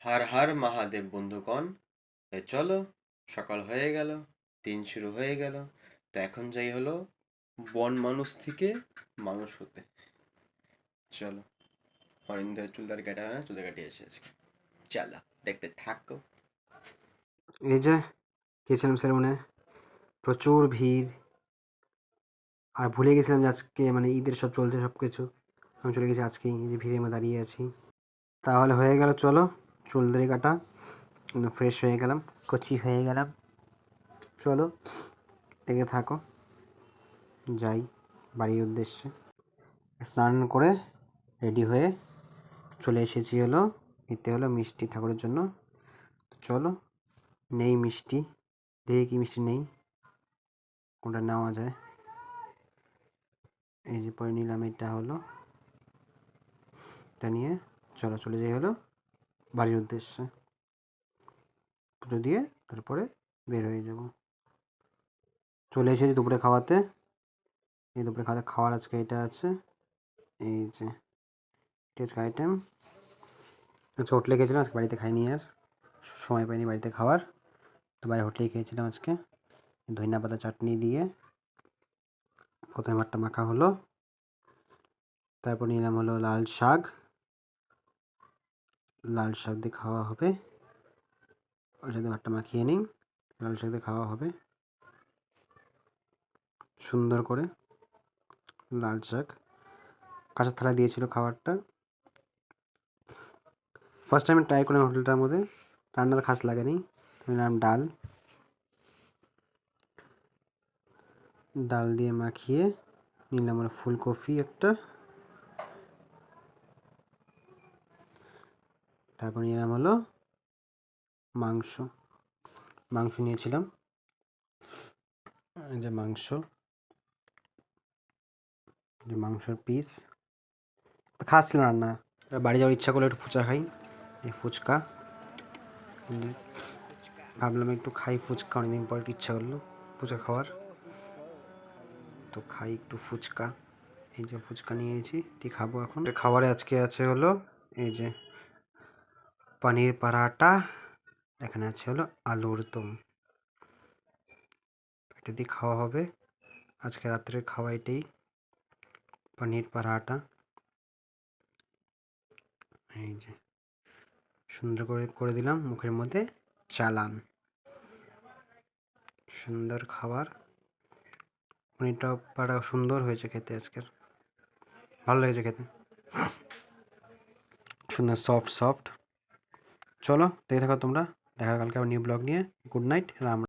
হর হর মহাদেব বন্ধুগণ, চলো সকাল হয়ে গেল, দিন শুরু হয়ে গেল। তো এখন যাই হলো বন মানুষ থেকে মানুষ হতে। চলো, অনেকদিন ধরে চুলদারি কাটা হয় না, চুলদারি কাটিয়ে এসেছি। চলো দেখতে থাকো। এই যে গেছিলাম সেলুনে, প্রচুর ভিড়। আর ভুলে গেছিলাম যে আজকে মানে ঈদের সব চলছে সব কিছু। আমি চলে গেছি আজকেই, এই যে ভিড়ে আমি দাঁড়িয়ে আছি। তাহলে হয়ে গেল, চলো চুল দাড়ি কাটা, ফ্রেশ হয়ে গেলাম, কচি হয়ে গেলাম। চলো দেখে থাকো, যাই বাড়ির উদ্দেশ্যে। স্নান করে রেডি হয়ে চলে এসেছি হলো নিতে হলো মিষ্টি ঠাকুরের জন্য। চলো নেই মিষ্টি, দেখি কি মিষ্টি নেই, কোনটা নেওয়া যায়। এই যে পরে নিলাম, এটা হলো, এটা নিয়ে চলো চলে যাই হলো বাড়ির উদ্দেশ্যে। পুজো দিয়ে তারপরে বের হয়ে যাব। চলে এসেছি দুপুরে খাওয়াতে। এই দুপুরে খাওয়ার আজকে এটা আছে, এই যে এটা আজকে আইটেম। আজকে হোটেলে খেয়েছিলাম, আজকে বাড়িতে খাইনি, আর সময় পাইনি বাড়িতে খাওয়ার, তো বাইরে হোটেলেই খেয়েছিলাম আজকে। ধনিয়া পাতা চাটনি দিয়ে প্রথমে ভাতটা মাখা হলো, তারপর নিলাম হলো লাল শাক। লাল শাক দিয়ে খাওয়া হবে, ওর সাথে ভাতটা মাখিয়ে নিই, লাল শাক দিয়ে খাওয়া হবে সুন্দর করে। লাল শাক কাঁচা থালা দিয়েছিল খাবারটা। ফার্স্ট টাইম ট্রাই করলাম হোটেলটার মধ্যে, রান্নাটা খাস লাগেনি। নিলাম ডাল, ডাল দিয়ে মাখিয়ে নিলাম হলো ফুলকপি একটা, তারপর নিলাম হলো মাংস। মাংস নিয়েছিলাম, এই যে মাংস, যে মাংসের পিস। খাস ছিল রান্না। বাড়ি যাওয়ার ইচ্ছা করলো একটু ফুচকা খাই, এই ফুচকা ভাবলাম একটু খাই ফুচকা, অনেকদিন পর একটু ইচ্ছা করলো ফুচকা খাওয়ার, তো খাই একটু ফুচকা। এই যে ফুচকা নিয়েছি, এটি খাবো এখন। খাবারে আজকে আছে হলো এই যে পনির পরাঠা, এখানে আছে হলো আলুর দম, এটা দিয়ে খাওয়া হবে আজকে রাত্রের খাওয়া এটাই, পনির পরাঠা। এই যে সুন্দর করে করে দিলাম মুখের মধ্যে চালান। সুন্দর খাবার, পনিরটা পাড়া সুন্দর হয়েছে খেতে, আজকের ভালো লেগেছে খেতে, সুন্দর সফট সফট। চলো দেখে থাকো তোমরা, দেখা কালকে আবার নিউ ব্লগ নিয়ে। Good night, Ram.